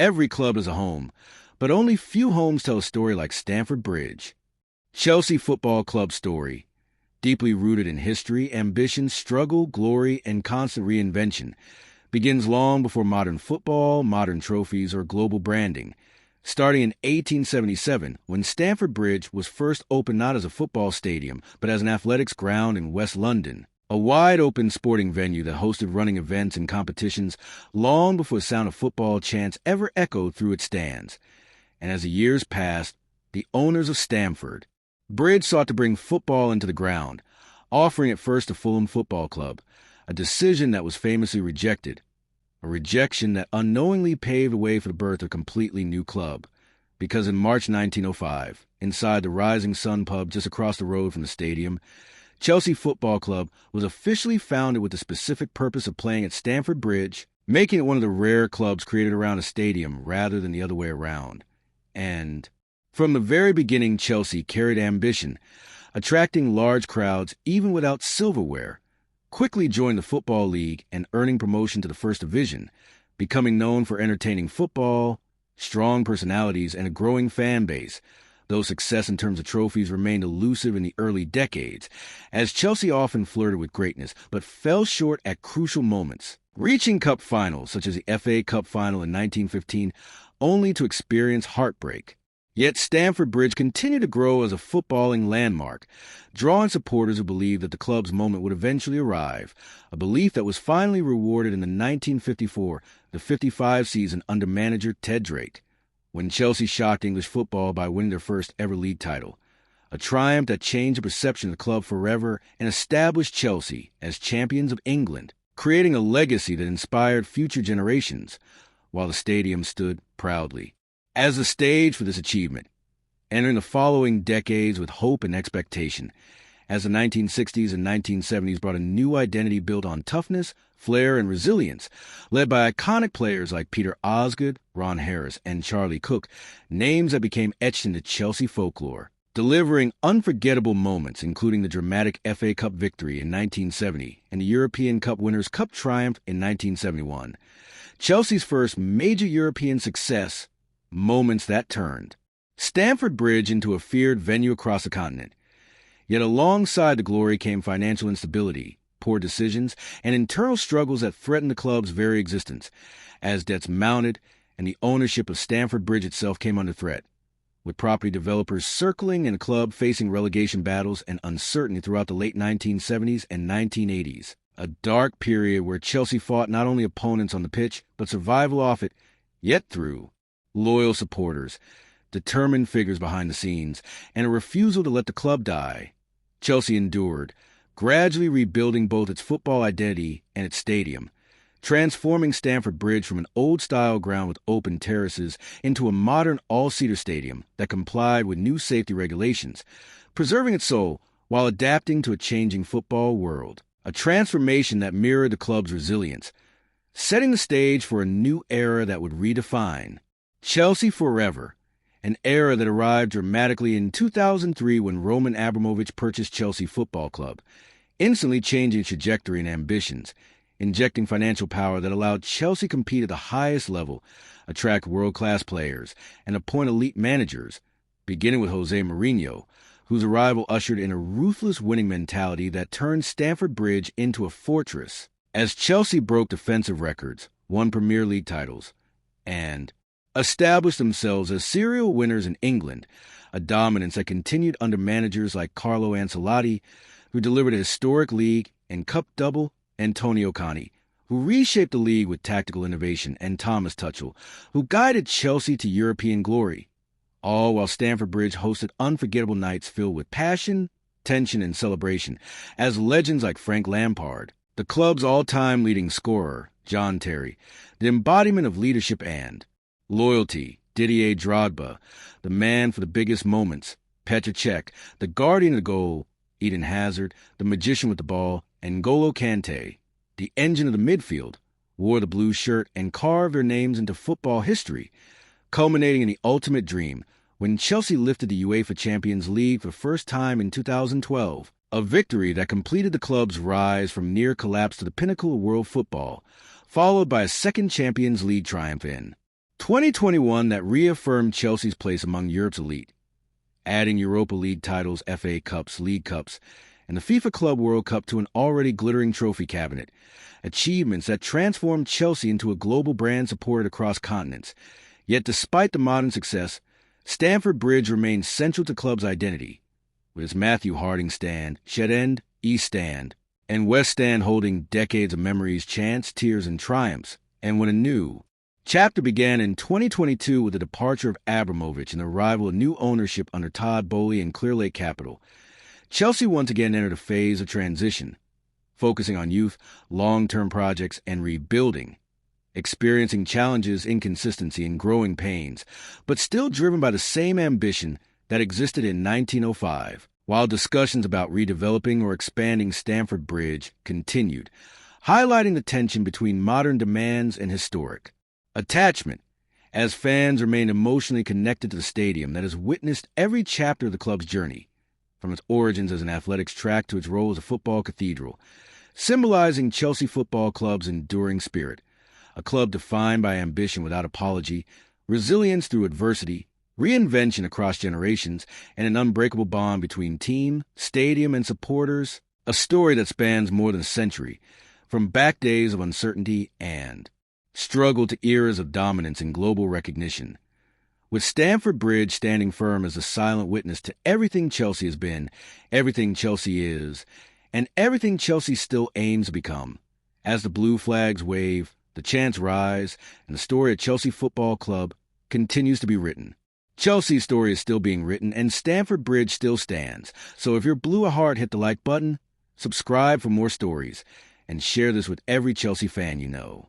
Every club is a home, but only few homes tell a story like Stamford Bridge. Chelsea Football Club story, deeply rooted in history, ambition, struggle, glory, and constant reinvention, begins long before modern football, modern trophies, or global branding. Starting in 1877, when Stamford Bridge was first opened not as a football stadium, but as an athletics ground in West London, a wide-open sporting venue that hosted running events and competitions long before the sound of football chants ever echoed through its stands. And as the years passed, the owners of Stamford Bridge sought to bring football into the ground, offering it first to Fulham Football Club, a decision that was famously rejected. A rejection that unknowingly paved the way for the birth of a completely new club. Because in March 1905, inside the Rising Sun pub just across the road from the stadium, Chelsea Football Club was officially founded with the specific purpose of playing at Stamford Bridge, making it one of the rare clubs created around a stadium rather than the other way around. And from the very beginning, Chelsea carried ambition, attracting large crowds even without silverware, quickly joined the Football League and earning promotion to the First Division, becoming known for entertaining football, strong personalities, and a growing fan base, though success in terms of trophies remained elusive in the early decades, as Chelsea often flirted with greatness but fell short at crucial moments, reaching cup finals such as the FA Cup final in 1915, only to experience heartbreak. Yet Stamford Bridge continued to grow as a footballing landmark, drawing supporters who believed that the club's moment would eventually arrive, a belief that was finally rewarded in the 1954-55 season under manager Ted Drake, when Chelsea shocked English football by winning their first ever league title, a triumph that changed the perception of the club forever and established Chelsea as champions of England, creating a legacy that inspired future generations, while the stadium stood proudly as the stage for this achievement, entering the following decades with hope and expectation, as the 1960s and 1970s brought a new identity built on toughness, flair, and resilience, led by iconic players like Peter Osgood, Ron Harris, and Charlie Cook, names that became etched into Chelsea folklore, delivering unforgettable moments, including the dramatic FA Cup victory in 1970 and the European Cup Winners' Cup triumph in 1971. Chelsea's first major European success, moments that turned Stamford Bridge into a feared venue across the continent. Yet alongside the glory came financial instability, poor decisions, and internal struggles that threatened the club's very existence, as debts mounted and the ownership of Stamford Bridge itself came under threat, with property developers circling and the club facing relegation battles and uncertainty throughout the late 1970s and 1980s, a dark period where Chelsea fought not only opponents on the pitch, but survival off it, yet through loyal supporters, determined figures behind the scenes, and a refusal to let the club die. Chelsea endured, gradually rebuilding both its football identity and its stadium, transforming Stamford Bridge from an old-style ground with open terraces into a modern all-seater stadium that complied with new safety regulations, preserving its soul while adapting to a changing football world, a transformation that mirrored the club's resilience, setting the stage for a new era that would redefine Chelsea forever, an era that arrived dramatically in 2003 when Roman Abramovich purchased Chelsea Football Club, instantly changing trajectory and ambitions, injecting financial power that allowed Chelsea to compete at the highest level, attract world-class players, and appoint elite managers, beginning with Jose Mourinho, whose arrival ushered in a ruthless winning mentality that turned Stamford Bridge into a fortress, as Chelsea broke defensive records, won Premier League titles, and established themselves as serial winners in England, a dominance that continued under managers like Carlo Ancelotti, who delivered a historic league and cup double, Antonio Conte, who reshaped the league with tactical innovation, and Thomas Tuchel, who guided Chelsea to European glory, all while Stamford Bridge hosted unforgettable nights filled with passion, tension, and celebration, as legends like Frank Lampard, the club's all-time leading scorer, John Terry, the embodiment of leadership and loyalty, Didier Drogba, the man for the biggest moments, Petr Cech, the guardian of the goal, Eden Hazard, the magician with the ball, and N'Golo Kante, the engine of the midfield, wore the blue shirt and carved their names into football history, culminating in the ultimate dream when Chelsea lifted the UEFA Champions League for the first time in 2012, a victory that completed the club's rise from near collapse to the pinnacle of world football, followed by a second Champions League triumph in 2021 that reaffirmed Chelsea's place among Europe's elite, adding Europa League titles, FA Cups, League Cups, and the FIFA Club World Cup to an already glittering trophy cabinet. Achievements that transformed Chelsea into a global brand supported across continents. Yet despite the modern success, Stamford Bridge remains central to the club's identity, with its Matthew Harding stand, Shed End, East Stand, and West Stand holding decades of memories, chants, tears, and triumphs. And when a new chapter began in 2022 with the departure of Abramovich and the arrival of new ownership under Todd Boehly and Clearlake Capital, Chelsea once again entered a phase of transition, focusing on youth, long-term projects, and rebuilding, experiencing challenges, inconsistency, and growing pains, but still driven by the same ambition that existed in 1905, while discussions about redeveloping or expanding Stamford Bridge continued, highlighting the tension between modern demands and historic attachment, as fans remain emotionally connected to the stadium that has witnessed every chapter of the club's journey, from its origins as an athletics track to its role as a football cathedral, symbolizing Chelsea Football Club's enduring spirit, a club defined by ambition without apology, resilience through adversity, reinvention across generations, and an unbreakable bond between team, stadium, and supporters, a story that spans more than a century, from back days of uncertainty and struggle to eras of dominance and global recognition. With Stamford Bridge standing firm as a silent witness to everything Chelsea has been, everything Chelsea is, and everything Chelsea still aims to become. As the blue flags wave, the chants rise, and the story of Chelsea Football Club continues to be written. Chelsea's story is still being written, and Stamford Bridge still stands. So if you're blue at heart, hit the like button, subscribe for more stories, and share this with every Chelsea fan you know.